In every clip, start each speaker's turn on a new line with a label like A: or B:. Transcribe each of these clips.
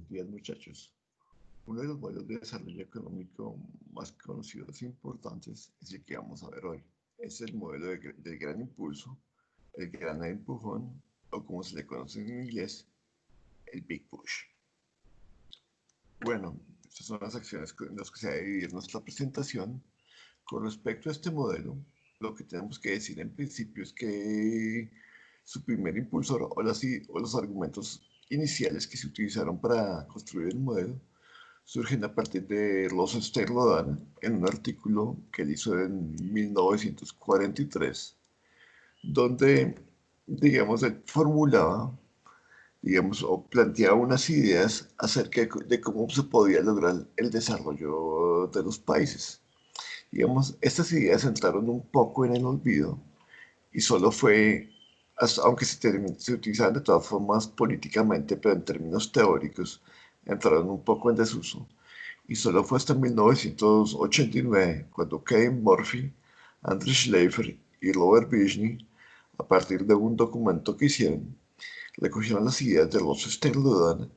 A: Buenos días, muchachos. Uno de los modelos de desarrollo económico más conocidos e importantes es el que vamos a ver hoy. Es el modelo del gran impulso, el gran empujón, o como se le conoce en inglés, el Big Push. Bueno, estas son las acciones en las que se va a dividir nuestra presentación. Con respecto a este modelo, lo que tenemos que decir en principio es que su primer impulsor o los argumentos iniciales que se utilizaron para construir el modelo surgen a partir de Ross Stern en un artículo que él hizo en 1943, donde, digamos, él formulaba, digamos, o planteaba unas ideas acerca de cómo se podía lograr el desarrollo de los países. Digamos, estas ideas entraron un poco en el olvido y solo fue, aunque se utilizaban de todas formas políticamente, pero en términos teóricos, entraron un poco en desuso. Y solo fue hasta 1989 cuando Kevin Murphy, Andrew Schleifer y Robert Bishney, a partir de un documento que hicieron, recogieron las ideas de Ross Stern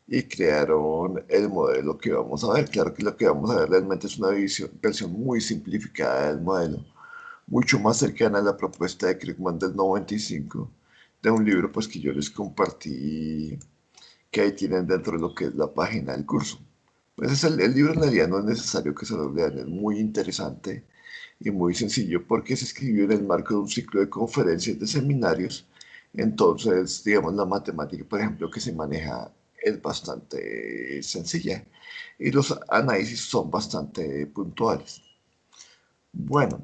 A: y crearon el modelo que vamos a ver. Claro que lo que vamos a ver realmente es una versión muy simplificada del modelo, mucho más cercana a la propuesta de Krugman del 95, de un libro pues que yo les compartí, que ahí tienen dentro de lo que es la página del curso. Pues el libro en realidad no es necesario que se lo lean, es muy interesante y muy sencillo porque se escribió en el marco de un ciclo de conferencias, de seminarios. Entonces, digamos, la matemática, por ejemplo, que se maneja es bastante sencilla y los análisis son bastante puntuales. Bueno,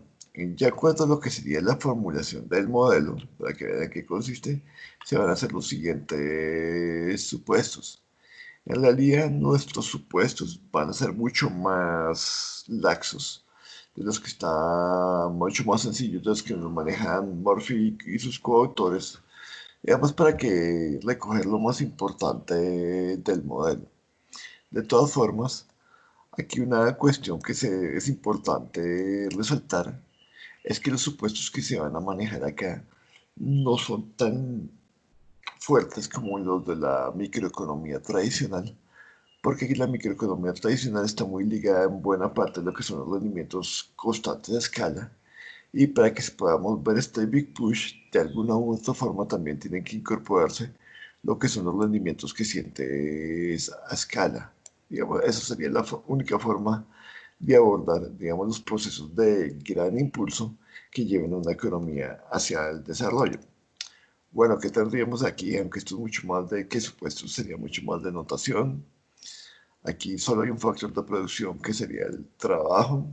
A: ya en cuanto a lo que sería la formulación del modelo, para que vean en qué consiste, se van a hacer los siguientes supuestos. En realidad, nuestros supuestos van a ser mucho más laxos de los que están mucho más sencillos, de los que nos manejan Murphy y sus coautores, digamos, para que recoger lo más importante del modelo. De todas formas, aquí una cuestión que es importante resaltar es que los supuestos que se van a manejar acá no son tan fuertes como los de la microeconomía tradicional, porque aquí la microeconomía tradicional está muy ligada en buena parte a lo que son los rendimientos constantes de escala, y para que podamos ver este Big Push, de alguna u otra forma también tienen que incorporarse lo que son los rendimientos que sientes a escala. Digamos, esa sería la única forma de abordar, digamos, los procesos de gran impulso que lleven a una economía hacia el desarrollo. Bueno, ¿qué tendríamos aquí? Aunque esto es mucho más de que supuesto, sería mucho más de notación. Aquí solo hay un factor de producción que sería el trabajo.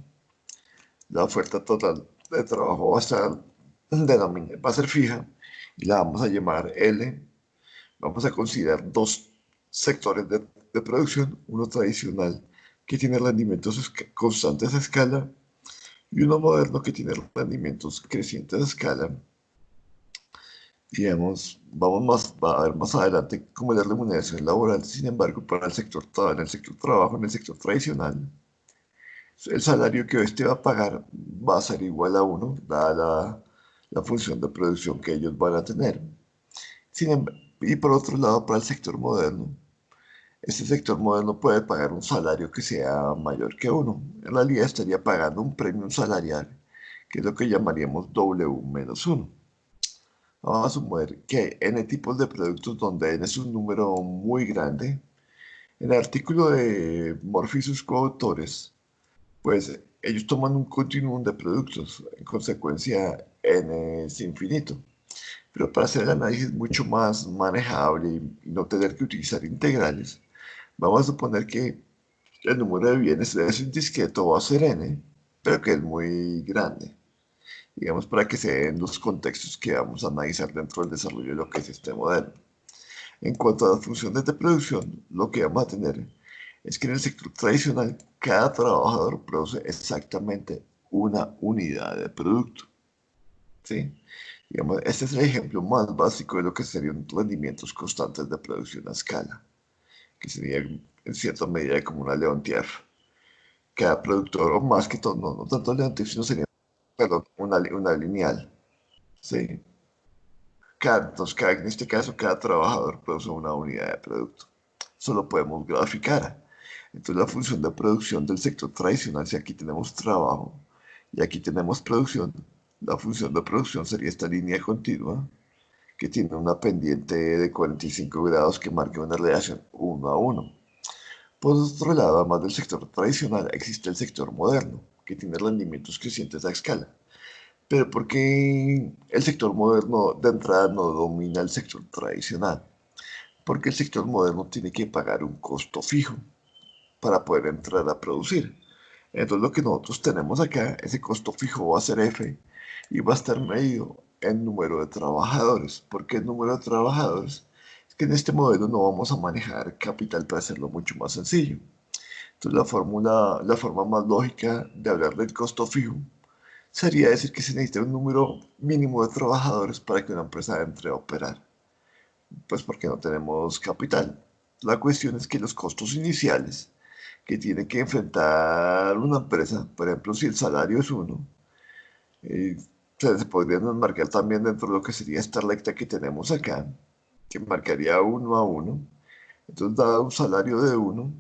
A: La oferta total de trabajo va a ser fija y la vamos a llamar L. Vamos a considerar dos sectores de producción, uno tradicional que tiene rendimientos constantes a escala y uno moderno que tiene rendimientos crecientes a escala. Digamos, va a ver más adelante cómo es la remuneración laboral. Sin embargo, para en el sector trabajo, en el sector tradicional, el salario que este va a pagar va a ser igual a uno, dada la función de producción que ellos van a tener. Y por otro lado, para el sector moderno, este sector moderno puede pagar un salario que sea mayor que uno. En realidad estaría pagando un premio salarial, que es lo que llamaríamos W menos uno. Vamos a suponer que hay N tipos de productos donde N es un número muy grande. En el artículo de Murphy y sus coautores, pues ellos toman un continuum de productos, en consecuencia N es infinito. Pero para hacer el análisis mucho más manejable y no tener que utilizar integrales, vamos a suponer que el número de bienes debe ser discreto, va a ser N, pero que es muy grande, digamos, para que se den los contextos que vamos a analizar dentro del desarrollo de lo que es este modelo. En cuanto a las funciones de producción, lo que vamos a tener es que en el sector tradicional cada trabajador produce exactamente una unidad de producto, ¿sí? Digamos, este es el ejemplo más básico de lo que serían rendimientos constantes de producción a escala, que sería en cierta medida como una Leontief. Cada productor, o más que todo, no tanto Leontief, sino sería, perdón, una lineal, ¿sí? En este caso, cada trabajador produce una unidad de producto. solo podemos graficar. Entonces la función de producción del sector tradicional, si aquí tenemos trabajo y aquí tenemos producción, la función de producción sería esta línea continua que tiene una pendiente de 45 grados que marca una relación 1 a 1. Por otro lado, además del sector tradicional, existe el sector moderno, que tiene rendimientos crecientes a escala. Pero ¿por qué el sector moderno de entrada no domina el sector tradicional? Porque el sector moderno tiene que pagar un costo fijo para poder entrar a producir. Entonces lo que nosotros tenemos acá, ese costo fijo va a ser F y va a estar medido en número de trabajadores. ¿Por qué el número de trabajadores? Es que en este modelo no vamos a manejar capital para hacerlo mucho más sencillo. Entonces la forma más lógica de hablar del costo fijo sería decir que se necesita un número mínimo de trabajadores para que una empresa entre a operar. Pues porque no tenemos capital. La cuestión es que los costos iniciales que tiene que enfrentar una empresa, por ejemplo, si el salario es uno, eh, se podrían marcar también dentro de lo que sería esta recta que tenemos acá, que marcaría 1 a 1. Entonces, dado un salario de uno,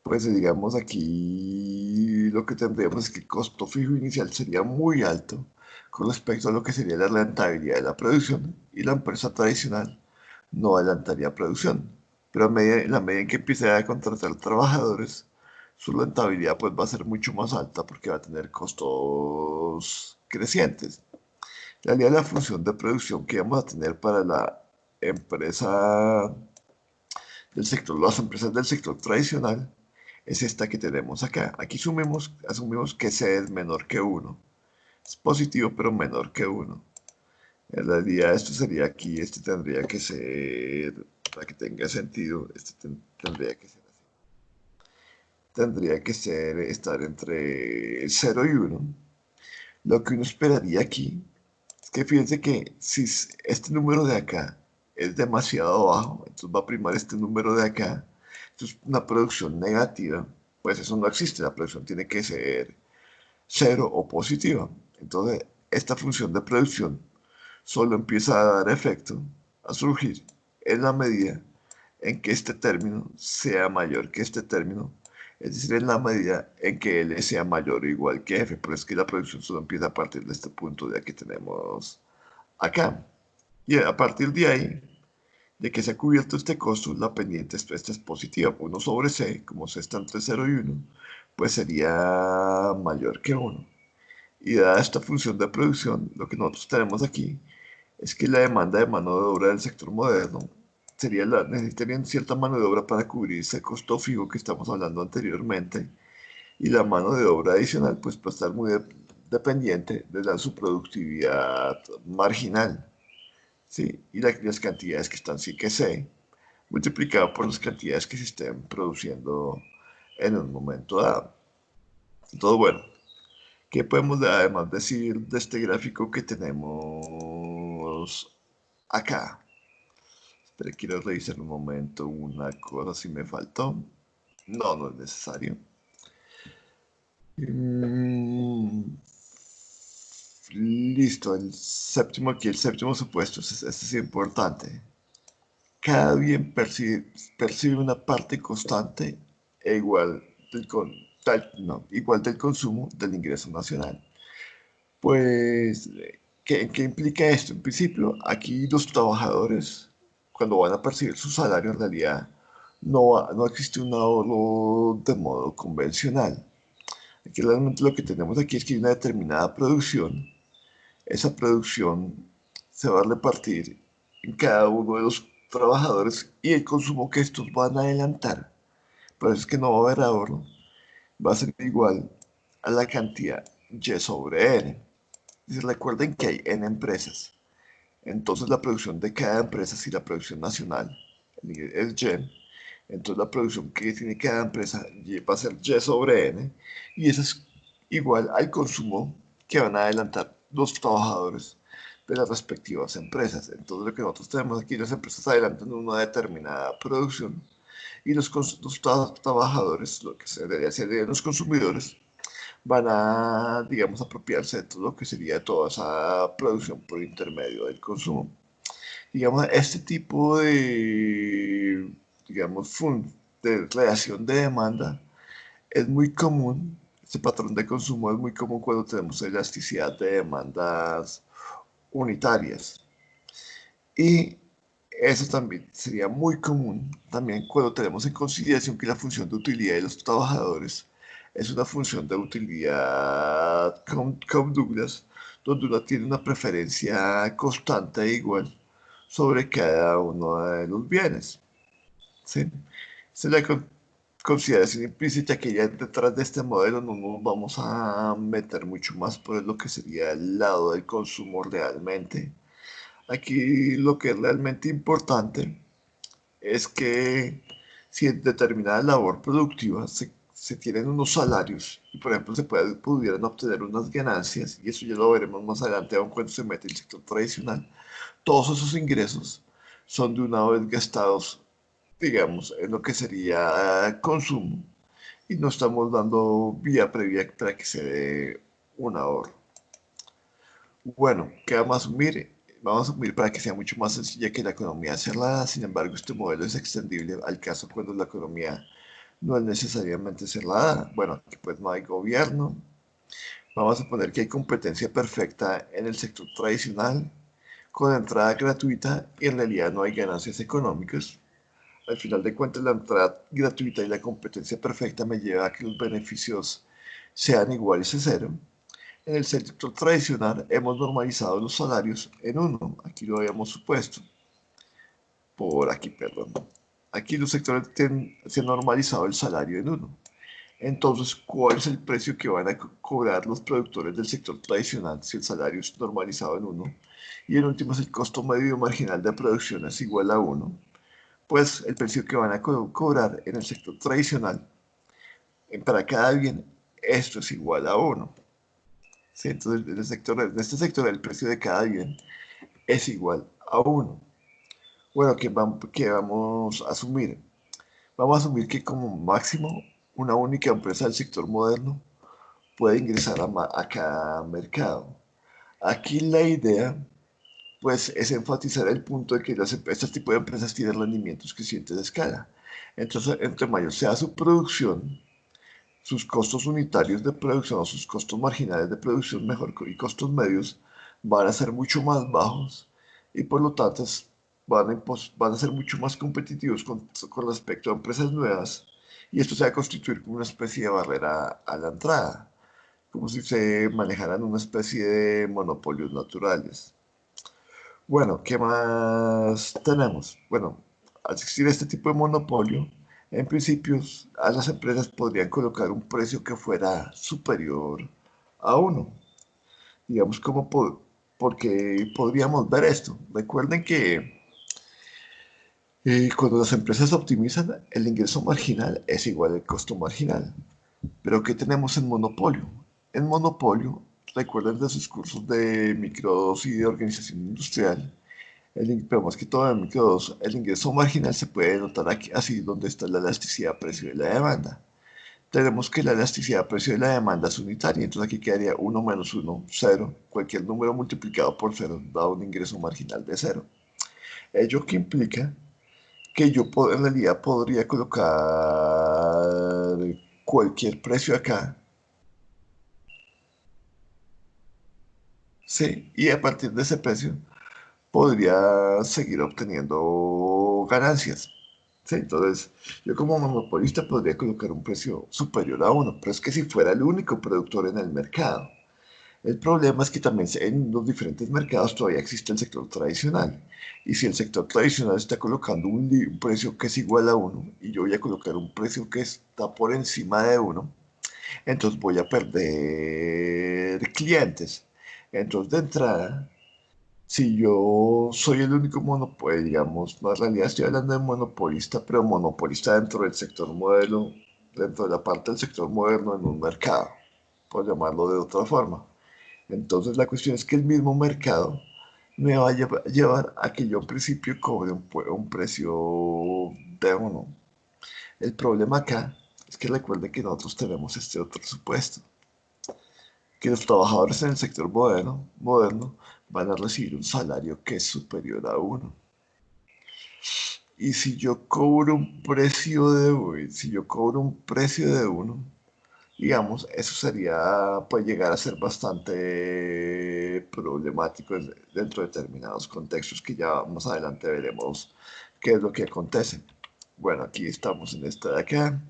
A: pues digamos aquí lo que tendríamos es que el costo fijo inicial sería muy alto con respecto a lo que sería la rentabilidad de la producción y la empresa tradicional no adelantaría producción. Pero en la medida en que empiece a contratar trabajadores, su rentabilidad pues va a ser mucho más alta porque va a tener costos crecientes. En realidad la función de producción que vamos a tener para la empresa del sector, las empresas del sector tradicional, es esta que tenemos acá. Aquí asumimos que C es menor que 1. Es positivo, pero menor que 1. En realidad esto sería aquí, este tendría que ser, para que tenga sentido, tendría que ser así. Tendría que ser, estar entre 0 y 1. Lo que uno esperaría aquí es que fíjense que si este número de acá es demasiado bajo, entonces va a primar este número de acá. Entonces una producción negativa, pues eso no existe, la producción tiene que ser cero o positiva. Entonces esta función de producción solo empieza a dar efecto, a surgir, en la medida en que este término sea mayor que este término, es decir, en la medida en que L sea mayor o igual que F, pero es que la producción solo empieza a partir de este punto de aquí tenemos acá. Y a partir de ahí, de que se ha cubierto este costo, la pendiente esta es positiva. 1 sobre C, como C está entre 0 y 1, pues sería mayor que 1. Y dada esta función de producción, lo que nosotros tenemos aquí es que la demanda de mano de obra del sector moderno necesitarían cierta mano de obra para cubrir ese costo fijo que estamos hablando anteriormente, y la mano de obra adicional pues va a estar muy dependiente de su productividad marginal, ¿sí? Y las cantidades que están sí que sé, multiplicado por las cantidades que se estén produciendo en un momento dado. Entonces, bueno, ¿qué podemos además decir de este gráfico que tenemos acá? Pero quiero revisar un momento una cosa si me faltó. No, no es necesario. Mm, listo, el séptimo aquí, el séptimo supuesto, este es importante. Cada bien percibe una parte constante e igual igual del consumo del ingreso nacional. Pues, ¿qué implica esto? En principio, aquí los trabajadores, cuando van a percibir su salario, en realidad no existe un ahorro de modo convencional. Aquí realmente lo que tenemos aquí es que hay una determinada producción. Esa producción se va a repartir en cada uno de los trabajadores y el consumo que estos van a adelantar. Por eso es que no va a haber ahorro. Va a ser igual a la cantidad Y sobre N. Y recuerden que hay N empresas. Entonces la producción de cada empresa, si la producción nacional es Y, entonces la producción que tiene cada empresa va a ser Y sobre N, y eso es igual al consumo que van a adelantar los trabajadores de las respectivas empresas. Entonces lo que nosotros tenemos aquí, las empresas adelantan una determinada producción y los trabajadores, lo que se debería ser de los consumidores, van a, digamos, apropiarse de todo lo que sería toda esa producción por intermedio del consumo. Digamos, este tipo digamos, de relación de demanda es muy común. Este patrón de consumo es muy común cuando tenemos elasticidad de demandas unitarias. Y eso también sería muy común también cuando tenemos en consideración que la función de utilidad de los trabajadores es una función de utilidad con Douglas, donde uno tiene una preferencia constante e igual sobre cada uno de los bienes. ¿Sí? Esa es la consideración implícita que ya detrás de este modelo no nos vamos a meter mucho más por lo que sería el lado del consumo realmente. Aquí lo que es realmente importante es que si en determinada labor productiva se tienen unos salarios y por ejemplo pudieran obtener unas ganancias, y eso ya lo veremos más adelante aun cuando se mete el sector tradicional, todos esos ingresos son de una vez gastados, digamos, en lo que sería consumo y no estamos dando vía previa para que se dé un ahorro. Bueno, ¿qué vamos a asumir? Vamos a asumir para que sea mucho más sencilla que la economía cerrada. Sin embargo, este modelo es extendible al caso cuando la economía no es necesariamente cerrada. Bueno, aquí pues no hay gobierno. Vamos a poner que hay competencia perfecta en el sector tradicional, con entrada gratuita y en realidad no hay ganancias económicas. Al final de cuentas, la entrada gratuita y la competencia perfecta me lleva a que los beneficios sean iguales a cero. En el sector tradicional hemos normalizado los salarios en uno, aquí lo habíamos supuesto, por aquí, perdón. Aquí los sectores se han normalizado el salario en uno. Entonces, ¿cuál es el precio que van a cobrar los productores del sector tradicional si el salario es normalizado en uno? Y en último, si el costo medio marginal de producción es igual a uno, pues el precio que van a cobrar en el sector tradicional para cada bien, esto es igual a uno. ¿Sí? Entonces, en este sector el precio de cada bien es igual a uno. Bueno, ¿qué vamos a asumir? Vamos a asumir que como máximo una única empresa del sector moderno puede ingresar a cada mercado. Aquí la idea, pues, es enfatizar el punto de que este tipo de empresas tienen rendimientos crecientes de escala. Entonces, entre mayor sea su producción, sus costos unitarios de producción o sus costos marginales de producción mejor y costos medios van a ser mucho más bajos y por lo tanto van a ser mucho más competitivos con respecto a empresas nuevas y esto se va a constituir como una especie de barrera a la entrada, como si se manejaran una especie de monopolios naturales. Bueno, ¿qué más tenemos? Bueno, al existir este tipo de monopolio, en principio a las empresas podrían colocar un precio que fuera superior a uno. Digamos, porque podríamos ver esto. Recuerden que cuando las empresas optimizan, el ingreso marginal es igual al costo marginal. Pero ¿qué tenemos en monopolio? En monopolio, recuerden de sus cursos de microdosis y de organización industrial, pero más que todo en micro 2, el ingreso marginal se puede notar aquí, así donde está la elasticidad precio de la demanda. Tenemos que la elasticidad precio de la demanda es unitaria, entonces aquí quedaría 1 menos 1, 0. Cualquier número multiplicado por 0 da un ingreso marginal de 0. Ello que implica que yo en realidad podría colocar cualquier precio acá, ¿sí? Y a partir de ese precio podría seguir obteniendo ganancias. ¿Sí? Entonces, yo como monopolista podría colocar un precio superior a uno, pero es que si fuera el único productor en el mercado. El problema es que también en los diferentes mercados todavía existe el sector tradicional. Y si el sector tradicional está colocando un precio que es igual a uno y yo voy a colocar un precio que está por encima de uno, entonces voy a perder clientes. Entonces, de entrada, si yo soy el único monopolio, digamos, no, en realidad estoy hablando de monopolista, pero monopolista dentro del sector modelo, dentro de la parte del sector moderno en un mercado, por llamarlo de otra forma. Entonces la cuestión es que el mismo mercado me va a llevar a que yo en principio cobre un precio de uno. El problema acá es que recuerden que nosotros tenemos este otro supuesto, que los trabajadores en el sector moderno van a recibir un salario que es superior a uno. Y si yo cobro un precio de, si yo cobro un precio de uno, digamos, eso sería, puede llegar a ser bastante problemático dentro de determinados contextos que ya más adelante veremos qué es lo que acontece. Bueno, aquí estamos en esta de acá.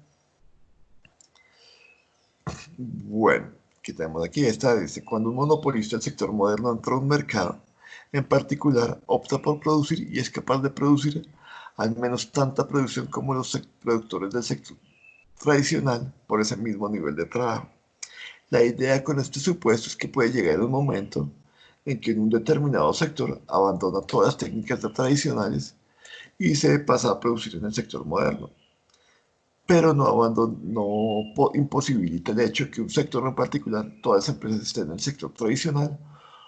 A: Bueno, ¿qué tenemos aquí? Esta dice, cuando un monopolista del sector moderno entra a un mercado, en particular, opta por producir y es capaz de producir al menos tanta producción como los productores del sector tradicional por ese mismo nivel de trabajo. La idea con este supuesto es que puede llegar un momento en que en un determinado sector abandona todas las técnicas tradicionales y se pasa a producir en el sector moderno, pero no, imposibilita el hecho que un sector en particular, todas las empresas estén en el sector tradicional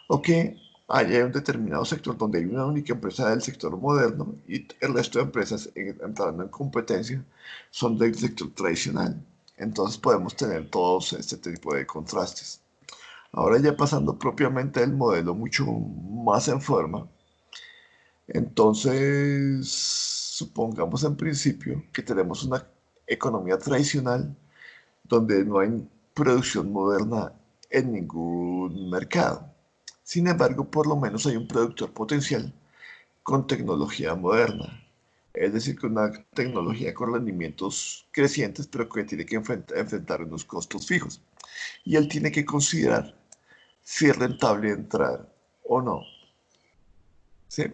A: o que haya un determinado sector donde hay una única empresa del sector moderno y el resto de empresas entrando en competencia son del sector tradicional. Entonces podemos tener todos este tipo de contrastes. Ahora ya pasando propiamente del modelo mucho más en forma, entonces supongamos en principio que tenemos una economía tradicional donde no hay producción moderna en ningún mercado. Sin embargo, por lo menos hay un productor potencial con tecnología moderna. Es decir, con una tecnología con rendimientos crecientes, pero que tiene que enfrentar unos costos fijos. Y él tiene que considerar si es rentable entrar o no. ¿Sí?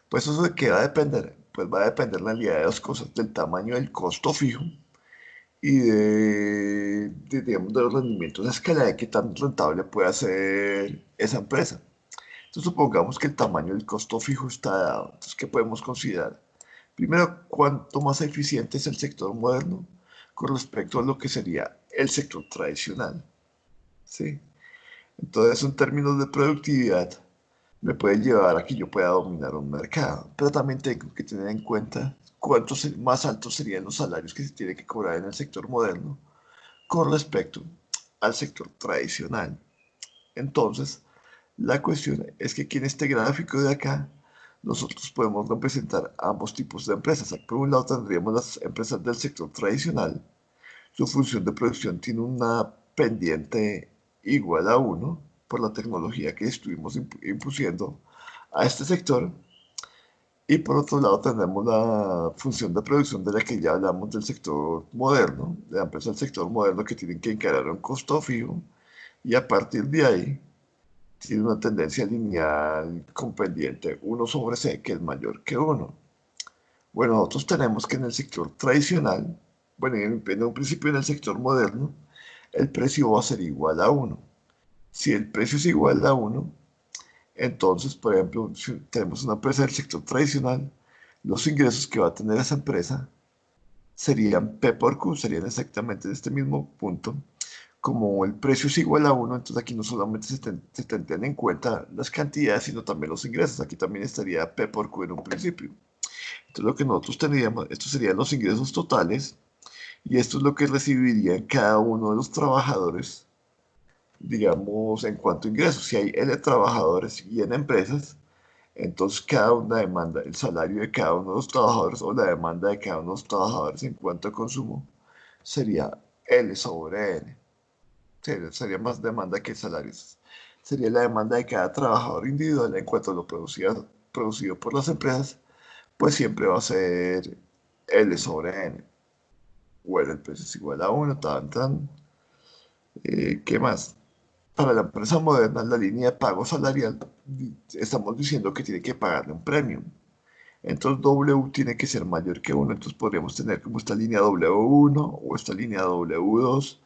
A: Pues eso de qué va a depender. Pues va a depender en realidad de dos cosas, del tamaño del costo fijo y digamos, de los rendimientos de escala de qué tan rentable puede ser esa empresa. Entonces supongamos que el tamaño del costo fijo está dado. Entonces, ¿qué podemos considerar? Primero, cuánto más eficiente es el sector moderno con respecto a lo que sería el sector tradicional. ¿Sí? Entonces, en términos de productividad, me puede llevar a que yo pueda dominar un mercado. Pero también tengo que tener en cuenta cuántos más altos serían los salarios que se tiene que cobrar en el sector moderno con respecto al sector tradicional. Entonces, la cuestión es que aquí en este gráfico de acá, nosotros podemos representar ambos tipos de empresas. Por un lado tendríamos las empresas del sector tradicional. Su función de producción tiene una pendiente igual a uno por la tecnología que estuvimos impusiendo a este sector. Y por otro lado tenemos la función de producción de la que ya hablamos del sector moderno, de la empresa del sector moderno que tienen que encarar un costo fijo y a partir de ahí tiene una tendencia lineal con pendiente 1 sobre C que es mayor que 1. Bueno, nosotros tenemos que en el sector tradicional, bueno, en un principio en el sector moderno, el precio va a ser igual a 1. Si el precio es igual a 1, entonces, por ejemplo, si tenemos una empresa del sector tradicional, los ingresos que va a tener esa empresa serían P por Q, serían exactamente en este mismo punto. Como el precio es igual a 1, entonces aquí no solamente se tendrían en cuenta las cantidades, sino también los ingresos. Aquí también estaría P por Q en un principio. Entonces lo que nosotros tendríamos, estos serían los ingresos totales y esto es lo que recibirían cada uno de los trabajadores, digamos, en cuanto a ingresos. Si hay N trabajadores y N empresas, entonces cada una demanda, el salario de cada uno de los trabajadores o la demanda de cada uno de los trabajadores en cuanto a consumo sería L sobre N. Sería más demanda que salarios. Sería la demanda de cada trabajador individual en cuanto a lo producido por las empresas, pues siempre va a ser L sobre N. Bueno, el precio es igual a 1, tan. ¿Qué más? Para la empresa moderna, la línea de pago salarial, estamos diciendo que tiene que pagarle un premium. Entonces W tiene que ser mayor que 1. Entonces podríamos tener como esta línea W1 o esta línea W2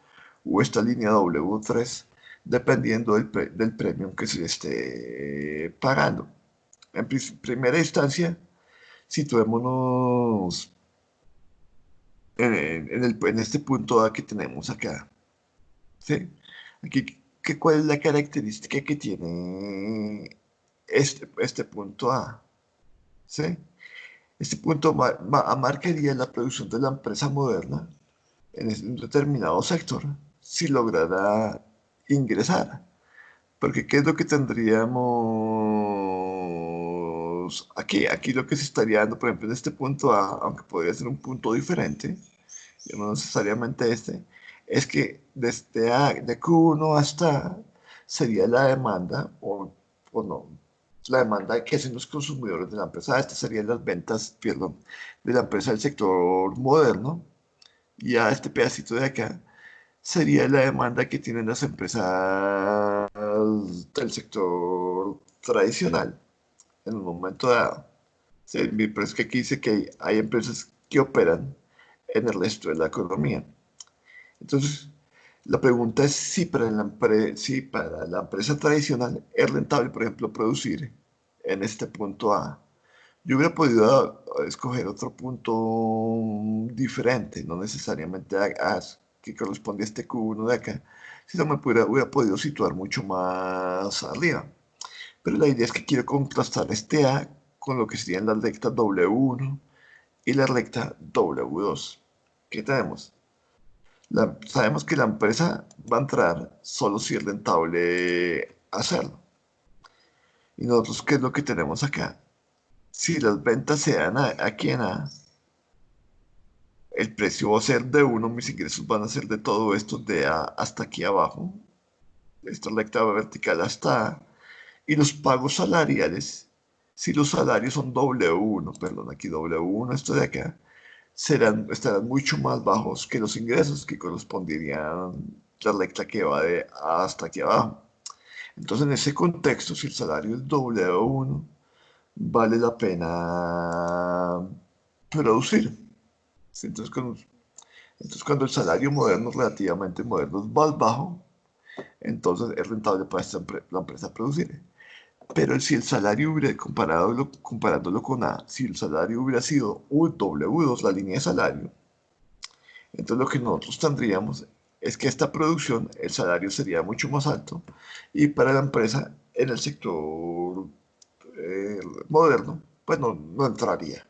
A: o esta línea W3, dependiendo del premium que se le esté pagando. En primera instancia, situémonos en este punto A que tenemos acá. ¿Sí? Aquí, ¿cuál es la característica que tiene este punto A? ¿Sí? Este punto marcaría la producción de la empresa moderna en un determinado sector si lograra ingresar. Porque ¿qué es lo que tendríamos digamos, aquí lo que se estaría dando, por ejemplo, en este punto A, aunque podría ser un punto diferente, y no necesariamente este, es que desde de Q1 hasta A sería la demanda, o no, la demanda que hacen los consumidores de la empresa. Estas serían las ventas, perdón, de la empresa del sector moderno. Y a este pedacito de acá sería la demanda que tienen las empresas del sector tradicional en un momento dado. Sí, pero es que aquí dice que hay empresas que operan en el resto de la economía. Entonces, la pregunta es si para la empresa tradicional es rentable, por ejemplo, producir en este punto A. Yo hubiera podido escoger otro punto diferente, no necesariamente que corresponde a este Q1 de acá, sino hubiera podido situar mucho más arriba. Pero la idea es que quiero contrastar este A con lo que serían las rectas W1 y la recta W2. ¿Qué tenemos? Sabemos que la empresa va a entrar solo si es rentable hacerlo. Y nosotros, ¿qué es lo que tenemos acá? Si las ventas se dan aquí en A, el precio va a ser de uno, mis ingresos van a ser de todo esto de A hasta aquí abajo, esta recta vertical hasta A, y los pagos salariales, si los salarios son W1, perdón, aquí W1, esto de acá, estarán mucho más bajos que los ingresos que corresponderían la recta que va de A hasta aquí abajo. Entonces, en ese contexto, si el salario es W1, vale la pena producir. ¿Sí? Entonces, cuando el salario moderno, relativamente moderno, es más bajo, entonces es rentable para la empresa producir. Pero si el salario hubiera, comparándolo con A, si el salario hubiera sido W2, la línea de salario, entonces lo que nosotros tendríamos es que esta producción, el salario sería mucho más alto y para la empresa en el sector moderno, pues no entraría.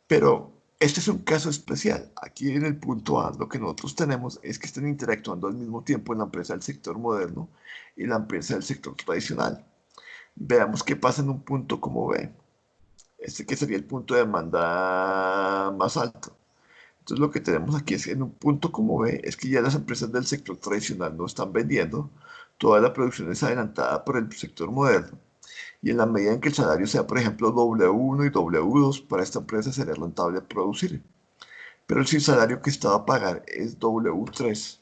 A: Pero este es un caso especial. Aquí en el punto A, lo que nosotros tenemos es que están interactuando al mismo tiempo en la empresa del sector moderno y la empresa del sector tradicional. Veamos qué pasa en un punto como B. Este que sería el punto de demanda más alto. Entonces lo que tenemos aquí es en un punto como B es que ya las empresas del sector tradicional no están vendiendo, toda la producción es adelantada por el sector moderno y en la medida en que el salario sea por ejemplo W1 y W2 para esta empresa sería rentable producir. Pero si el salario que estaba a pagar es W3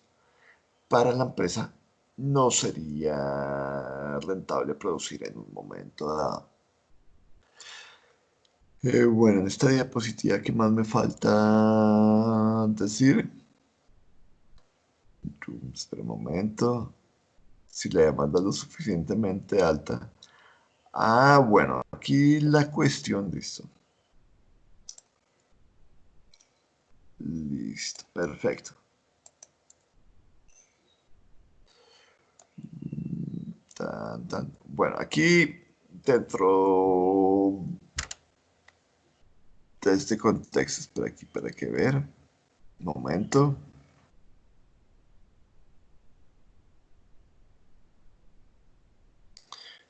A: para la empresa no sería rentable producir en un momento dado. Bueno, en esta diapositiva, ¿qué más me falta decir? Espera un momento. Si la demanda es lo suficientemente alta. Ah, bueno, aquí la cuestión, listo. Listo, perfecto. Bueno, aquí dentro de este contexto, espera aquí para que ver. Un momento.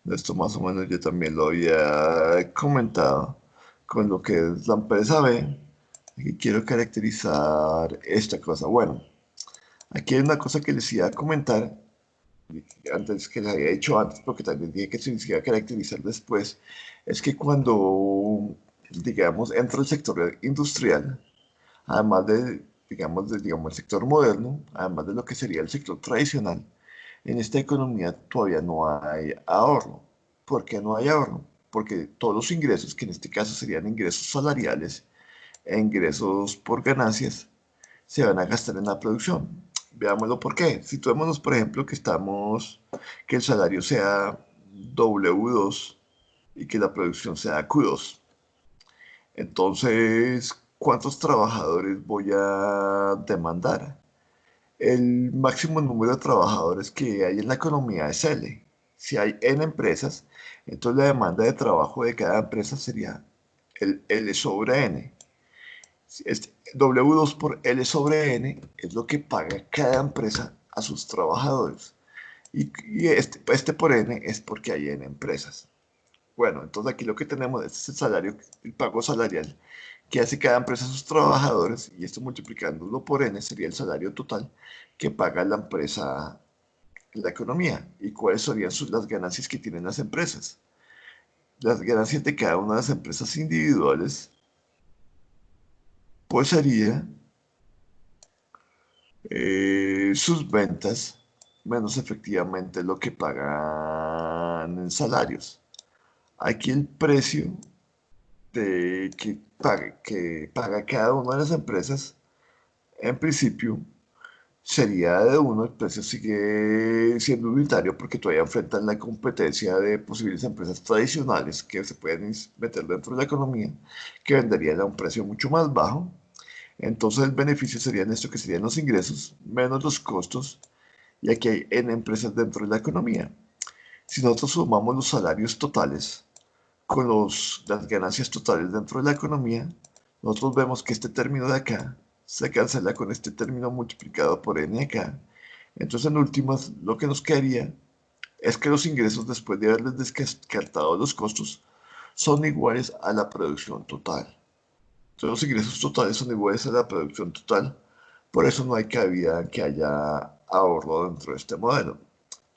A: Esto más o menos yo también lo había comentado con lo que es la empresa B. Aquí quiero caracterizar esta cosa. Bueno, aquí hay una cosa que les iba a comentar antes que les había dicho antes, porque también dije que se les iba a caracterizar después, es que cuando, digamos, entra el sector industrial, además digamos, el sector moderno, además de lo que sería el sector tradicional, en esta economía todavía no hay ahorro. ¿Por qué no hay ahorro? Porque todos los ingresos, que en este caso serían ingresos salariales e ingresos por ganancias, se van a gastar en la producción. Veámoslo por qué. Situémonos, por ejemplo, que el salario sea W2 y que la producción sea Q2. Entonces, ¿cuántos trabajadores voy a demandar? El máximo número de trabajadores que hay en la economía es L. Si hay N empresas, entonces la demanda de trabajo de cada empresa sería el L sobre N. W2 por L sobre N es lo que paga cada empresa a sus trabajadores. Y este por N es porque hay N empresas. Bueno, entonces aquí lo que tenemos es el salario, el pago salarial que hace cada empresa a sus trabajadores, y esto multiplicándolo por n sería el salario total que paga la empresa en la economía. ¿Y cuáles serían las ganancias que tienen las empresas? Las ganancias de cada una de las empresas individuales, pues sería sus ventas menos efectivamente lo que pagan en salarios. Aquí el precio que paga cada una de las empresas, en principio, sería de uno, el precio sigue siendo unitario porque todavía enfrentan la competencia de posibles empresas tradicionales que se pueden meter dentro de la economía, que venderían a un precio mucho más bajo. Entonces el beneficio sería en esto que serían los ingresos menos los costos, y aquí hay N empresas dentro de la economía. Si nosotros sumamos los salarios totales con las ganancias totales dentro de la economía, nosotros vemos que este término de acá se cancela con este término multiplicado por n acá. Entonces, en últimas, lo que nos quedaría es que los ingresos, después de haberles descartado los costos, son iguales a la producción total. Entonces, los ingresos totales son iguales a la producción total. Por eso no hay cabida que haya ahorro dentro de este modelo.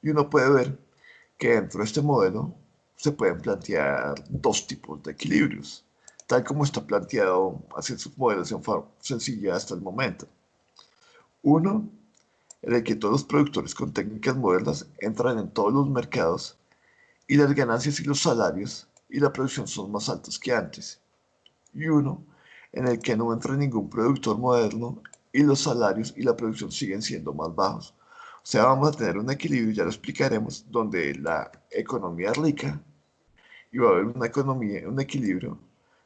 A: Y uno puede ver que dentro de este modelo se pueden plantear dos tipos de equilibrios, tal como está planteado así en su modelación sencilla hasta el momento. Uno, en el que todos los productores con técnicas modernas entran en todos los mercados y las ganancias y los salarios y la producción son más altos que antes. Y uno, en el que no entra ningún productor moderno y los salarios y la producción siguen siendo más bajos. O sea, vamos a tener un equilibrio, ya lo explicaremos, donde la economía es rica y va a haber una economía, un equilibrio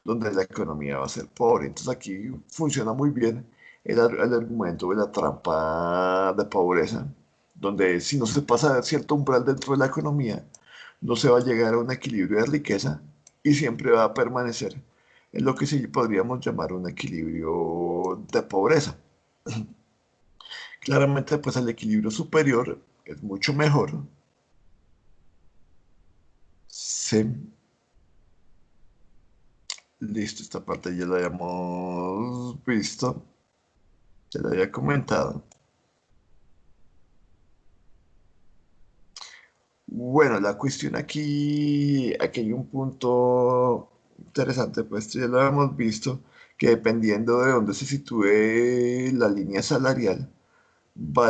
A: donde la economía va a ser pobre. Entonces aquí funciona muy bien el argumento de la trampa de pobreza, donde si no se pasa cierto umbral dentro de la economía, no se va a llegar a un equilibrio de riqueza y siempre va a permanecer en lo que sí podríamos llamar un equilibrio de pobreza. Claramente, pues el equilibrio superior es mucho mejor. Sí, listo, esta parte ya la habíamos visto, ya la había comentado. Bueno, la cuestión aquí hay un punto interesante, pues ya lo hemos visto, que dependiendo de dónde se sitúe la línea salarial, va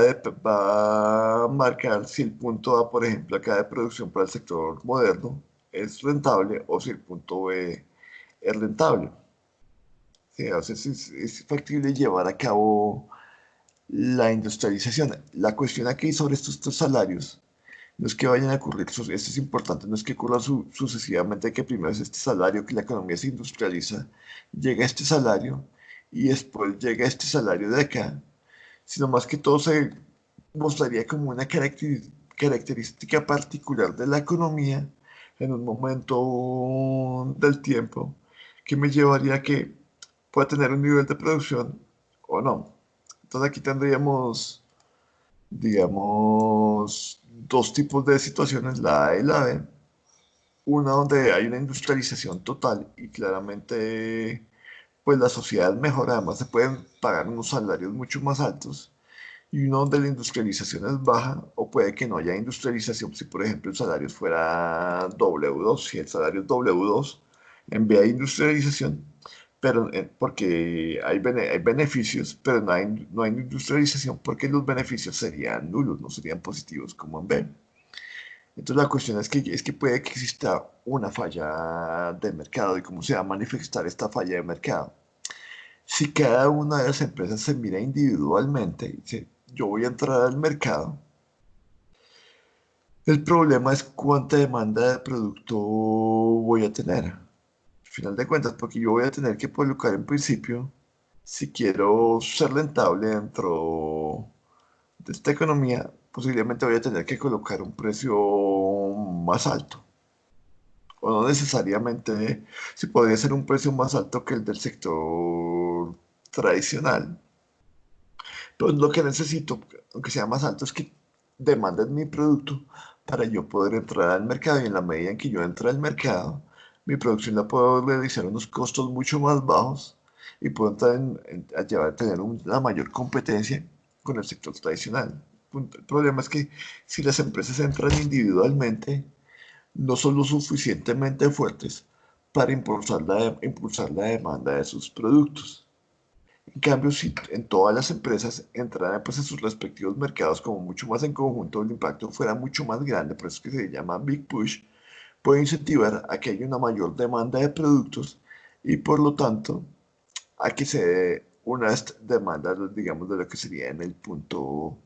A: a marcar si el punto A, por ejemplo, acá de producción para el sector moderno, es rentable o si el punto B es rentable. Sí, o sea, si es factible llevar a cabo la industrialización. La cuestión aquí sobre estos tres salarios no es que vayan a ocurrir, esto es importante, no es que ocurra sucesivamente, que primero es este salario, que la economía se industrializa, llega este salario y después llega este salario de acá, sino más que todo se mostraría como una característica particular de la economía en un momento del tiempo que me llevaría a que pueda tener un nivel de producción o no. Entonces aquí tendríamos, digamos, dos tipos de situaciones, la A y la B. Una donde hay una industrialización total y claramente pues la sociedad mejora, además se pueden pagar unos salarios mucho más altos, y uno donde la industrialización es baja o puede que no haya industrialización, si por ejemplo el salario fuera W2, si el salario es W2 en vez de industrialización, pero porque hay beneficios, pero no hay industrialización porque los beneficios serían nulos, no serían positivos como en B. Entonces la cuestión es que puede que exista una falla de mercado, y cómo se va a manifestar esta falla de mercado. Si cada una de las empresas se mira individualmente y dice, yo voy a entrar al mercado, el problema es cuánta demanda de producto voy a tener. Al final de cuentas, porque yo voy a tener que colocar en principio, si quiero ser rentable dentro de esta economía, posiblemente voy a tener que colocar un precio más alto. O no necesariamente, si podría ser un precio más alto que el del sector tradicional. Pues lo que necesito, aunque sea más alto, es que demanden mi producto para yo poder entrar al mercado, y en la medida en que yo entre al mercado, mi producción la puedo realizar a unos costos mucho más bajos y puedo entrar a llevar a tener una mayor competencia con el sector tradicional. El problema es que si las empresas entran individualmente, no son lo suficientemente fuertes para impulsar la demanda de sus productos. En cambio, si en todas las empresas entraran pues, en sus respectivos mercados como mucho más en conjunto, el impacto fuera mucho más grande, por eso es que se llama Big Push, puede incentivar a que haya una mayor demanda de productos y por lo tanto a que se dé una demanda, digamos, de lo que sería en el punto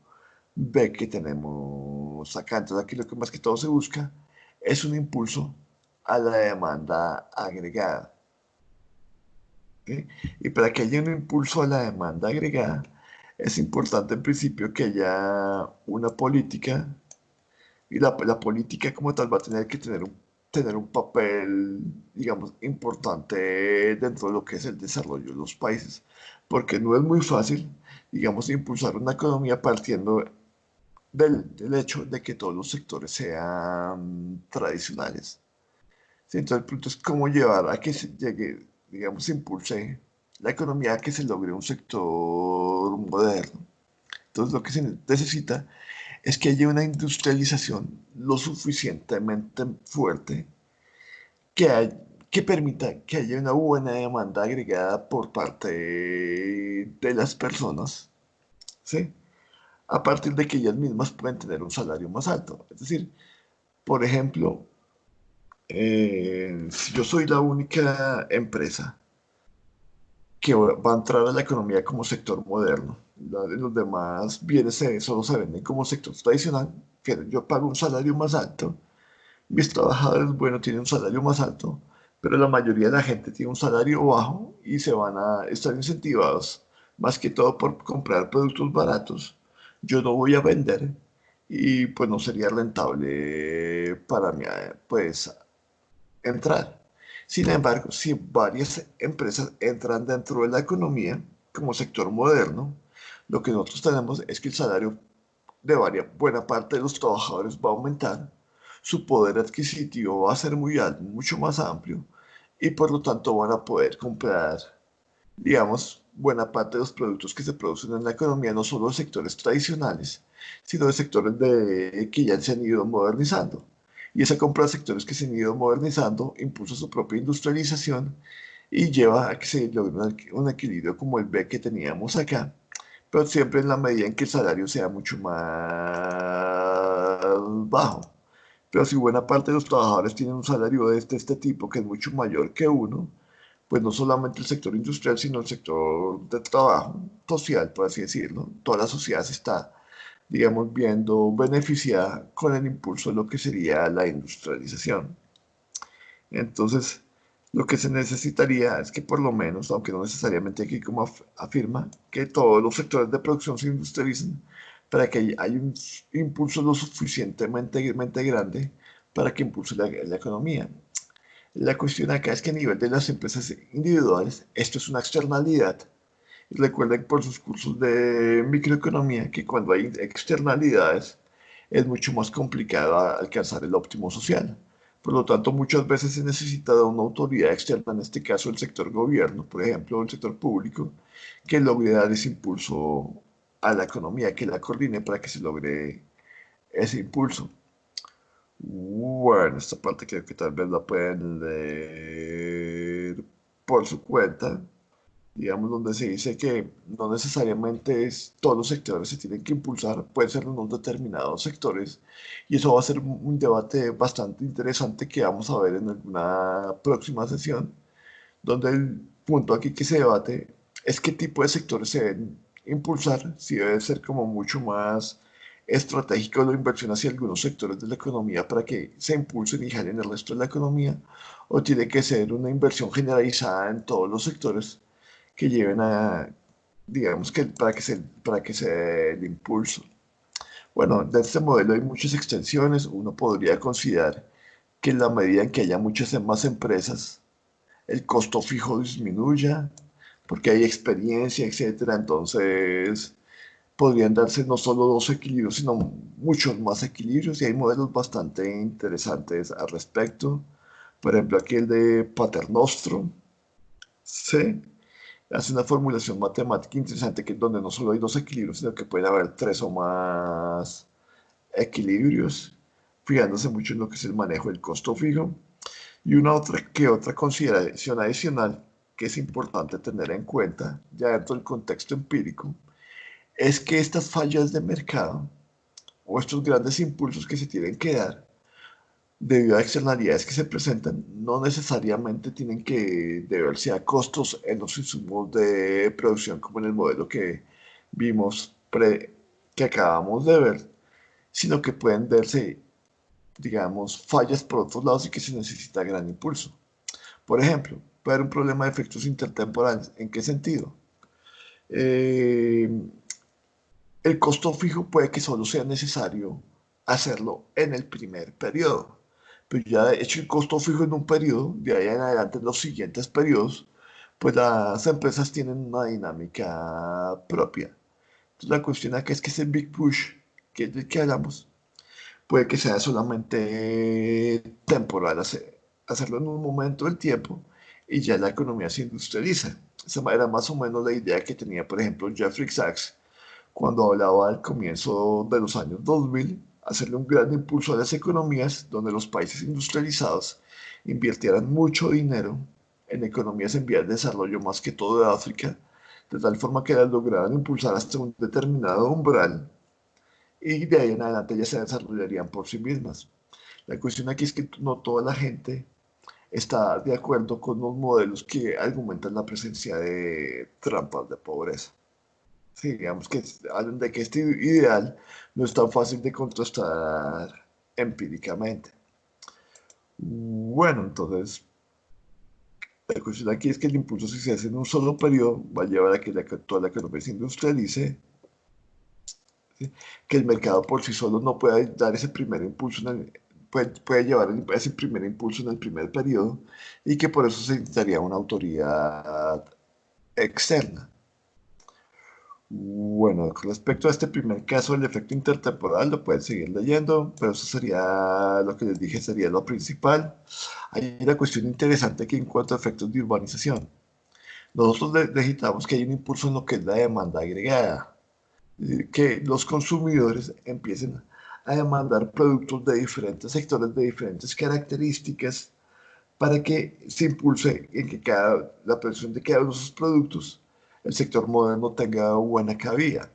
A: B que tenemos acá. Entonces aquí lo que más que todo se busca es un impulso a la demanda agregada. ¿Sí? Y para que haya un impulso a la demanda agregada, es importante en principio que haya una política, y la política como tal va a tener que tener un papel, digamos, importante dentro de lo que es el desarrollo de los países, porque no es muy fácil, digamos, impulsar una economía partiendo del hecho de que todos los sectores sean tradicionales. Sí, entonces el punto es cómo llevar a que se llegue, digamos, se impulse la economía, a que se logre un sector moderno. Entonces lo que se necesita es que haya una industrialización lo suficientemente fuerte que, que permita que haya una buena demanda agregada por parte de las personas, ¿sí? A partir de que ellas mismas pueden tener un salario más alto. Es decir, por ejemplo, si yo soy la única empresa que va a entrar a la economía como sector moderno, los demás bienes solo se venden como sector tradicional, que yo pago un salario más alto, mis trabajadores, bueno, tienen un salario más alto, pero la mayoría de la gente tiene un salario bajo y se van a estar incentivados más que todo por comprar productos baratos. Yo no voy a vender y pues no sería rentable para mí, pues entrar. Sin embargo, si varias empresas entran dentro de la economía como sector moderno, lo que nosotros tenemos es que el salario de buena parte de los trabajadores va a aumentar, su poder adquisitivo va a ser muy alto, mucho más amplio, y por lo tanto van a poder comprar, digamos, buena parte de los productos que se producen en la economía, no solo de sectores tradicionales, sino de sectores que ya se han ido modernizando. Y esa compra de sectores que se han ido modernizando impulsa su propia industrialización y lleva a que se logre un equilibrio como el B que teníamos acá, pero siempre en la medida en que el salario sea mucho más bajo. Pero si buena parte de los trabajadores tienen un salario de este tipo, que es mucho mayor que uno, pues no solamente el sector industrial, sino el sector de trabajo social, por así decirlo, toda la sociedad se está, digamos, viendo beneficiada con el impulso de lo que sería la industrialización. Entonces, lo que se necesitaría es que por lo menos, aunque no necesariamente aquí como afirma, que todos los sectores de producción se industrialicen para que haya un impulso lo suficientemente grande para que impulse la economía. La cuestión acá es que a nivel de las empresas individuales, esto es una externalidad. Y recuerden por sus cursos de microeconomía que cuando hay externalidades es mucho más complicado alcanzar el óptimo social. Por lo tanto, muchas veces se necesita de una autoridad externa, en este caso el sector gobierno, por ejemplo, el sector público, que logre dar ese impulso a la economía, que la coordine para que se logre ese impulso. Bueno, esta parte creo que tal vez la pueden leer por su cuenta, digamos, donde se dice que no necesariamente todos los sectores se tienen que impulsar, pueden ser unos determinados sectores, y eso va a ser un debate bastante interesante que vamos a ver en alguna próxima sesión, donde el punto aquí que se debate es qué tipo de sectores se deben impulsar, si debe ser como mucho más estratégico la inversión hacia algunos sectores de la economía para que se impulsen y jalen el resto de la economía, o tiene que ser una inversión generalizada en todos los sectores que lleven a, digamos que para que se dé el impulso. Bueno, de este modelo hay muchas extensiones. Uno podría considerar que en la medida en que haya muchas más empresas, el costo fijo disminuya, porque hay experiencia, etcétera. Entonces, podrían darse no solo dos equilibrios, sino muchos más equilibrios y hay modelos bastante interesantes al respecto. Por ejemplo, aquí el de Paternostro, ¿sí? Hace una formulación matemática interesante que donde no solo hay dos equilibrios, sino que pueden haber tres o más equilibrios, fijándose mucho en lo que es el manejo del costo fijo. Y otra consideración adicional que es importante tener en cuenta, ya dentro del contexto empírico, es que estas fallas de mercado o estos grandes impulsos que se tienen que dar debido a externalidades que se presentan, no necesariamente tienen que deberse a costos en los insumos de producción, como en el modelo que vimos, que acabamos de ver, sino que pueden verse, digamos, fallas por otros lados y que se necesita gran impulso. Por ejemplo, puede haber un problema de efectos intertemporales. ¿En qué sentido? Eh, el costo fijo puede que solo sea necesario hacerlo en el primer periodo, pero ya hecho el costo fijo en un periodo, de ahí en adelante en los siguientes periodos, pues las empresas tienen una dinámica propia. Entonces la cuestión aquí es que ese big push, que es del que hablamos, puede que sea solamente temporal, hacerlo en un momento del tiempo y ya la economía se industrializa. Esa era más o menos la idea que tenía, por ejemplo, Jeffrey Sachs cuando hablaba al comienzo de los años 2000, hacerle un gran impulso a las economías donde los países industrializados invirtieran mucho dinero en economías en vías de desarrollo, más que todo de África, de tal forma que las lograran impulsar hasta un determinado umbral y de ahí en adelante ya se desarrollarían por sí mismas. La cuestión aquí es que no toda la gente está de acuerdo con los modelos que argumentan la presencia de trampas de pobreza. Sí, digamos que hablan de que este ideal no es tan fácil de contrastar empíricamente. Bueno, entonces, la cuestión aquí es que el impulso, si se hace en un solo periodo, va a llevar a que toda la economía se industrialice, ¿sí? Que el mercado por sí solo no pueda dar ese primer impulso, puede llevar ese primer impulso en el primer periodo y que por eso se necesitaría una autoridad externa. Bueno, con respecto a este primer caso, el efecto intertemporal, lo pueden seguir leyendo, pero eso sería lo que les dije, sería lo principal. Hay una cuestión interesante que en cuanto a efectos de urbanización. Nosotros necesitamos que haya un impulso en lo que es la demanda agregada, es decir, que los consumidores empiecen a demandar productos de diferentes sectores, de diferentes características, para que se impulse en que la producción de cada uno de esos productos, el sector moderno tenga buena cabida.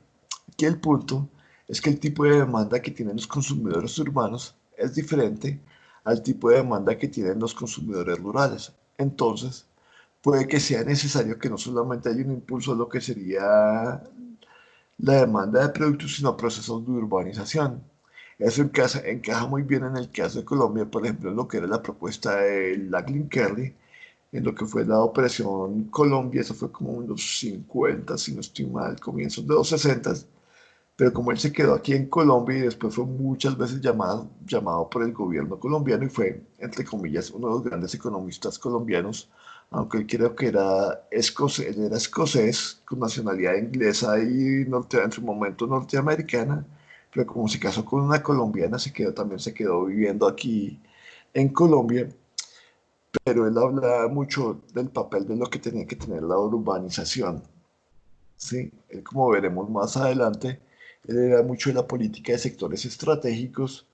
A: Aquí el punto es que el tipo de demanda que tienen los consumidores urbanos es diferente al tipo de demanda que tienen los consumidores rurales. Entonces, puede que sea necesario que no solamente haya un impulso a lo que sería la demanda de productos, sino procesos de urbanización. Eso encaja muy bien en el caso de Colombia, por ejemplo, en lo que era la propuesta de Lachlan Kerry, en lo que fue la Operación Colombia, eso fue como en los 50, si no estoy mal, comienzos de los 60, pero como él se quedó aquí en Colombia y después fue muchas veces llamado por el gobierno colombiano y fue, entre comillas, uno de los grandes economistas colombianos, aunque él creo que él era escocés con nacionalidad inglesa y en su momento norteamericana, pero como se casó con una colombiana, también se quedó viviendo aquí en Colombia, pero él habla mucho del papel de lo que tenía que tener la urbanización. Sí, como veremos más adelante, él era mucho de la política de sectores estratégicos,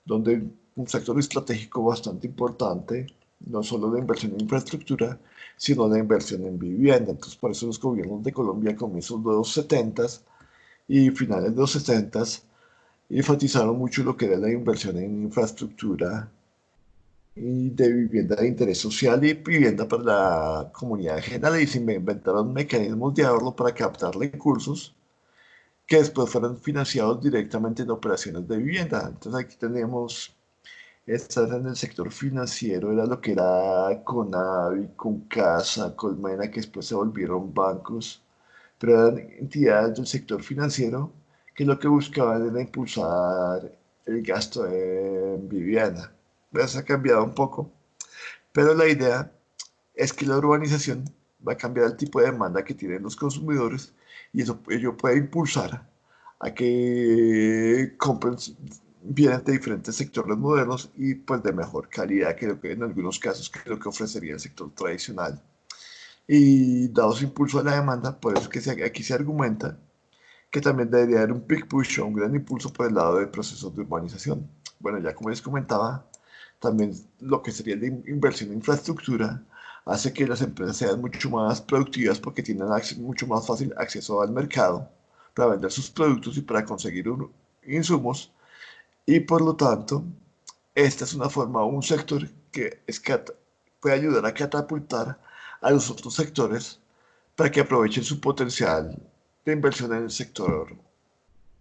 A: donde un sector estratégico bastante importante, no solo de inversión en infraestructura, sino de inversión en vivienda. Entonces, por eso los gobiernos de Colombia a comienzos de los 70 y finales de los 60 enfatizaron mucho lo que era la inversión en infraestructura y de vivienda de interés social y vivienda para la comunidad en general y se inventaron mecanismos de ahorro para captar recursos que después fueron financiados directamente en operaciones de vivienda. Entonces aquí tenemos, estar en el sector financiero, era lo que era Conavi, Concasa, Colmena, que después se volvieron bancos, pero eran entidades del sector financiero que lo que buscaban era impulsar el gasto en vivienda. Pero eso ha cambiado un poco, pero la idea es que la urbanización va a cambiar el tipo de demanda que tienen los consumidores y eso ello puede impulsar a que compren bienes de diferentes sectores modernos y pues de mejor calidad que lo que en algunos casos que lo que ofrecería el sector tradicional. Y dado su impulso a la demanda, por eso es que aquí se argumenta que también debería haber un big push o un gran impulso por el lado de procesos de urbanización. Bueno, ya como les comentaba, también lo que sería la inversión en infraestructura hace que las empresas sean mucho más productivas porque tienen mucho más fácil acceso al mercado para vender sus productos y para conseguir insumos. Y por lo tanto, esta es una forma, un sector que puede ayudar a catapultar a los otros sectores para que aprovechen su potencial de inversión en el sector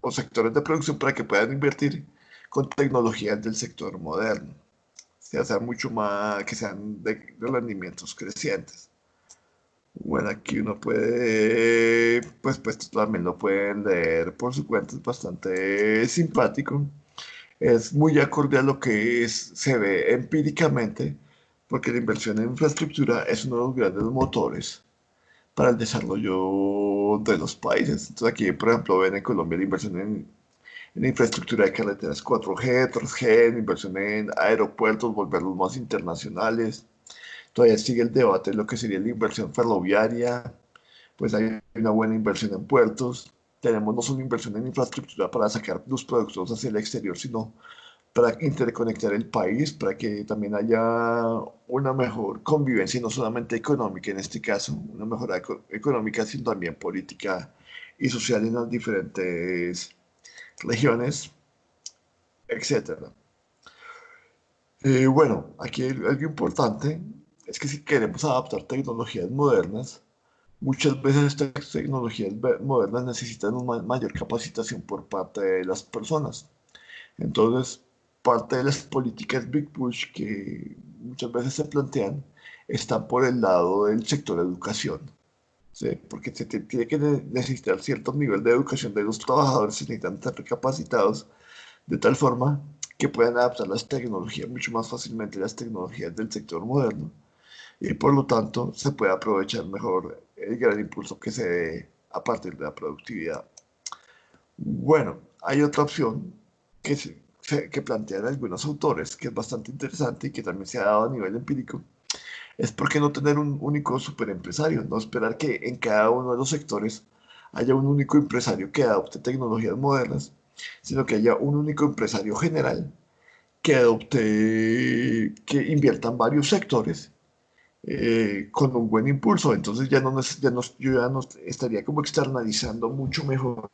A: o sectores de producción para que puedan invertir con tecnologías del sector moderno, sea mucho más, que sean de rendimientos crecientes. Bueno, aquí uno puede, pues también lo pueden leer por su cuenta, es bastante simpático, es muy acorde a lo que se ve empíricamente, porque la inversión en infraestructura es uno de los grandes motores para el desarrollo de los países. Entonces aquí, por ejemplo, ven en Colombia la inversión en infraestructura de carreteras 4G, 3G, en inversión en aeropuertos, volverlos más internacionales. Todavía sigue el debate de lo que sería la inversión ferroviaria, pues hay una buena inversión en puertos. Tenemos no solo inversión en infraestructura para sacar los productos hacia el exterior, sino para interconectar el país, para que también haya una mejor convivencia, y no solamente económica en este caso, una mejora económica, sino también política y social en las diferentes regiones, etcétera. Bueno, aquí hay algo importante es que si queremos adaptar tecnologías modernas, muchas veces estas tecnologías modernas necesitan una mayor capacitación por parte de las personas. Entonces, parte de las políticas Big Push que muchas veces se plantean están por el lado del sector educación, ¿sí? Porque tiene que necesitar cierto nivel de educación de los trabajadores, se necesitan estar capacitados de tal forma que puedan adaptar las tecnologías mucho más fácilmente las tecnologías del sector moderno y por lo tanto se puede aprovechar mejor el gran impulso que se dé a partir de la productividad. Bueno, hay otra opción que plantean algunos autores, que es bastante interesante y que también se ha dado a nivel empírico, es por qué no tener un único superempresario, no esperar que en cada uno de los sectores haya un único empresario que adopte tecnologías modernas, sino que haya un único empresario general que invierta en varios sectores con un buen impulso. Entonces yo ya no estaría como externalizando mucho mejor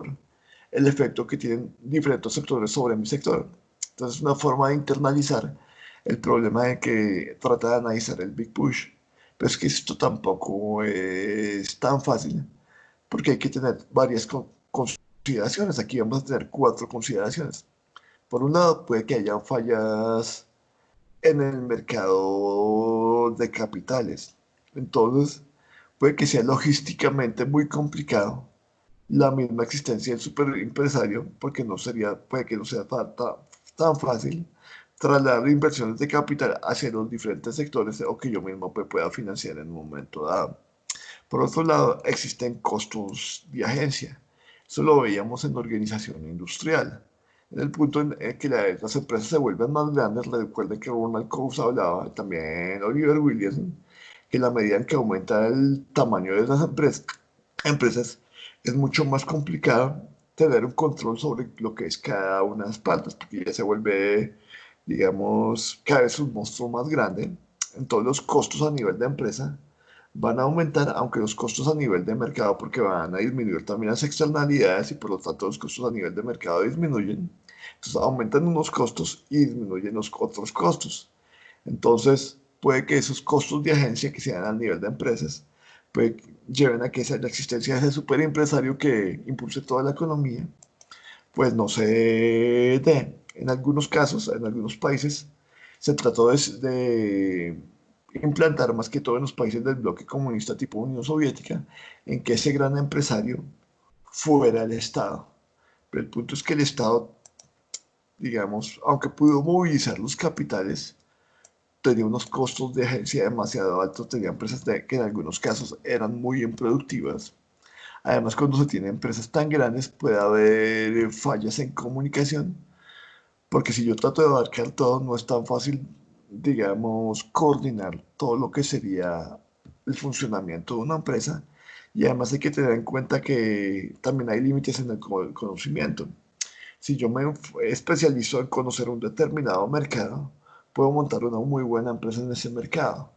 A: el efecto que tienen diferentes sectores sobre mi sector. Entonces, es una forma de internalizar el problema de que trata de analizar el Big Push. Pero es que esto tampoco es tan fácil, porque hay que tener varias consideraciones. Aquí vamos a tener cuatro consideraciones. Por un lado, puede que haya fallas en el mercado de capitales. Entonces, puede que sea logísticamente muy complicado la misma existencia del superempresario, porque no sería, puede que no sea tan fácil trasladar inversiones de capital hacia los diferentes sectores o que yo mismo pueda financiar en un momento dado. Por otro lado, existen costos de agencia. Eso lo veíamos en la organización industrial. En el punto en el que las empresas se vuelven más grandes, recuerden que Ronald Coase hablaba, también Oliver Williamson, que en la medida en que aumenta el tamaño de las empresas es mucho más complicado tener un control sobre lo que es cada una de las partes, porque ya se vuelve, digamos, cada vez un monstruo más grande. Entonces los costos a nivel de empresa van a aumentar, aunque los costos a nivel de mercado, porque van a disminuir también las externalidades y por lo tanto los costos a nivel de mercado disminuyen. Entonces aumentan unos costos y disminuyen los otros costos. Entonces puede que esos costos de agencia que sean a nivel de empresas pues, lleven a que la existencia de ese superempresario que impulse toda la economía, pues no se dé. En algunos casos, en algunos países, se trató de implantar más que todo en los países del bloque comunista tipo Unión Soviética, en que ese gran empresario fuera el Estado. Pero el punto es que el Estado, digamos, aunque pudo movilizar los capitales, tenía unos costos de agencia demasiado altos, tenía empresas que en algunos casos eran muy improductivas, Además, cuando se tienen empresas tan grandes puede haber fallas en comunicación, porque si yo trato de abarcar todo, no es tan fácil, digamos, coordinar todo lo que sería el funcionamiento de una empresa. Y además hay que tener en cuenta que también hay límites en el conocimiento. Si yo me especializo en conocer un determinado mercado, puedo montar una muy buena empresa en ese mercado.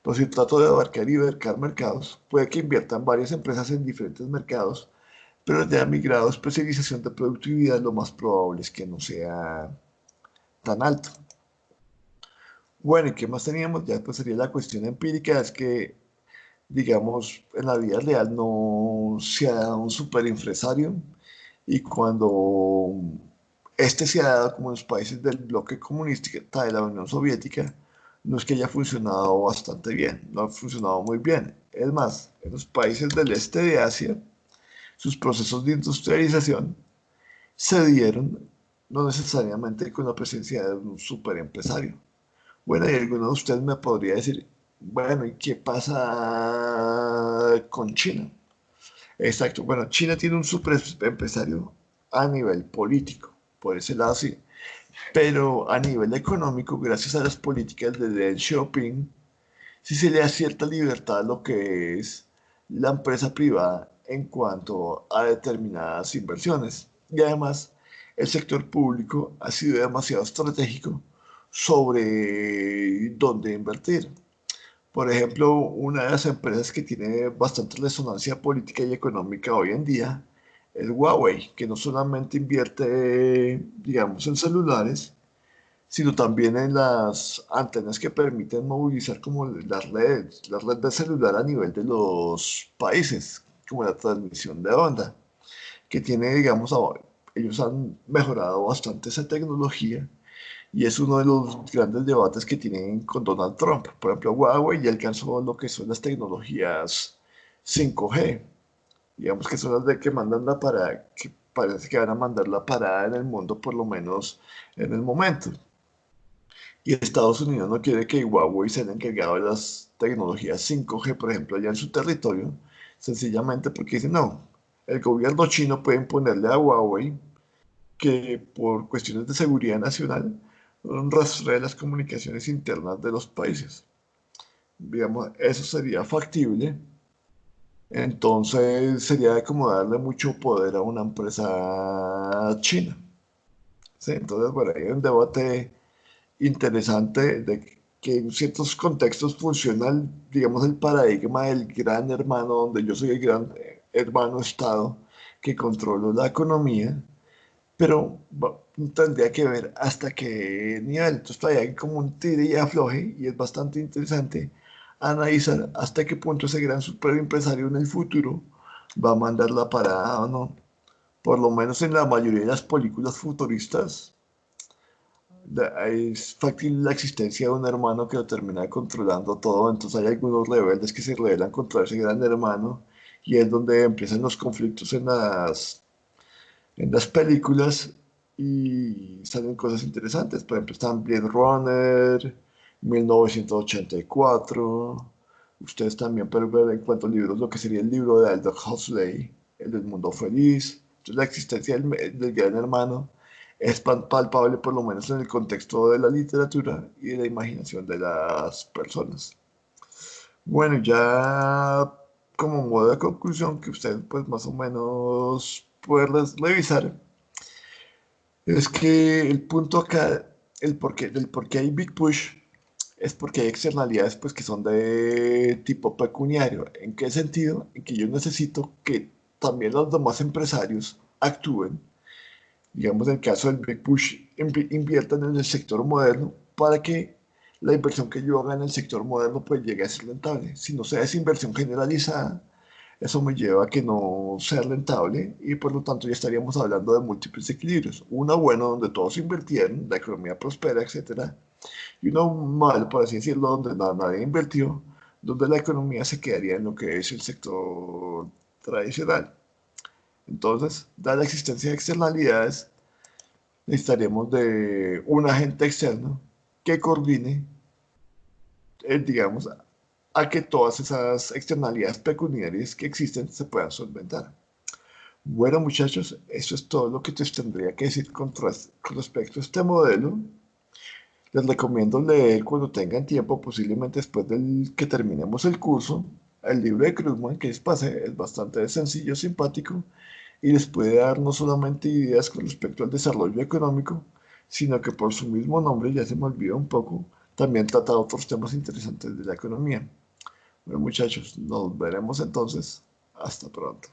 A: Pero si trato de abarcar y abarcar mercados, puede que inviertan varias empresas en diferentes mercados, pero ya mi grado de especialización de productividad lo más probable es que no sea tan alto. Bueno, ¿y qué más teníamos? Ya pues sería la cuestión empírica, es que, digamos, en la vida real no se ha dado un super empresario y cuando este se ha dado como en los países del bloque comunista de la Unión Soviética, no es que haya funcionado bastante bien, no ha funcionado muy bien. Es más, en los países del este de Asia, sus procesos de industrialización se dieron no necesariamente con la presencia de un superempresario. Bueno, y alguno de ustedes me podría decir, bueno, ¿y qué pasa con China? Exacto, bueno, China tiene un superempresario a nivel político, por ese lado sí, pero a nivel económico, gracias a las políticas de Deng Xiaoping, sí se le da cierta libertad a lo que es la empresa privada en cuanto a determinadas inversiones. Y además, el sector público ha sido demasiado estratégico sobre dónde invertir. Por ejemplo, una de las empresas que tiene bastante resonancia política y económica hoy en día es Huawei, que no solamente invierte, digamos, en celulares, sino también en las antenas que permiten movilizar como la red de celular a nivel de los países, como la transmisión de onda, que tiene, digamos, ellos han mejorado bastante esa tecnología y es uno de los grandes debates que tienen con Donald Trump. Por ejemplo, Huawei ya alcanzó lo que son las tecnologías 5G, digamos que son las de que mandan la parada, que parece que van a mandar la parada en el mundo por lo menos en el momento. Y Estados Unidos no quiere que Huawei sea el encargado de las tecnologías 5G, por ejemplo, allá en su territorio, sencillamente porque dice, no, el gobierno chino puede imponerle a Huawei que por cuestiones de seguridad nacional rastree las comunicaciones internas de los países. Digamos, eso sería factible. Entonces sería como darle mucho poder a una empresa china. ¿Sí? Entonces, bueno, hay un debate interesante de que en ciertos contextos funciona, digamos, el paradigma del gran hermano, donde yo soy el gran hermano Estado que controlo la economía, pero tendría que ver hasta qué nivel. Entonces todavía hay como un tire y afloje y es bastante interesante analizar hasta qué punto ese gran superempresario en el futuro va a mandar la parada o no. Por lo menos en la mayoría de las películas futuristas es factible la existencia de un hermano que lo termina controlando todo, entonces hay algunos rebeldes que se rebelan contra ese gran hermano y es donde empiezan los conflictos en las películas y salen cosas interesantes. Por ejemplo, están Blade Runner, 1984. Ustedes también pueden ver en cuanto a libros lo que sería el libro de Aldous Huxley, El del Mundo Feliz. Entonces, la existencia del gran hermano es palpable por lo menos en el contexto de la literatura y de la imaginación de las personas. Bueno, ya como modo de conclusión que usted pues más o menos puede revisar, es que el punto acá, del por qué hay Big Push, es porque hay externalidades pues, que son de tipo pecuniario. ¿En qué sentido? En que yo necesito que también los demás empresarios actúen, digamos en el caso del Big Push, inviertan en el sector moderno para que la inversión que yo haga en el sector moderno pues llegue a ser rentable. Si no sea esa inversión generalizada, eso me lleva a que no sea rentable y por lo tanto ya estaríamos hablando de múltiples equilibrios. Uno bueno donde todos invirtieron, la economía prospera, etcétera, y uno malo, por así decirlo, donde nadie invirtió, donde la economía se quedaría en lo que es el sector tradicional. Entonces, dada la existencia de externalidades, necesitaremos de un agente externo que coordine, digamos, a que todas esas externalidades pecuniarias que existen se puedan solventar. Bueno, muchachos, eso es todo lo que te tendría que decir con respecto a este modelo. Les recomiendo leer cuando tengan tiempo, posiblemente después del que terminemos el curso, el libro de Krugman, que es bastante sencillo, simpático, y les puede dar no solamente ideas con respecto al desarrollo económico, sino que por su mismo nombre, ya se me olvidó un poco, también trata otros temas interesantes de la economía. Bueno, muchachos, nos veremos entonces. Hasta pronto.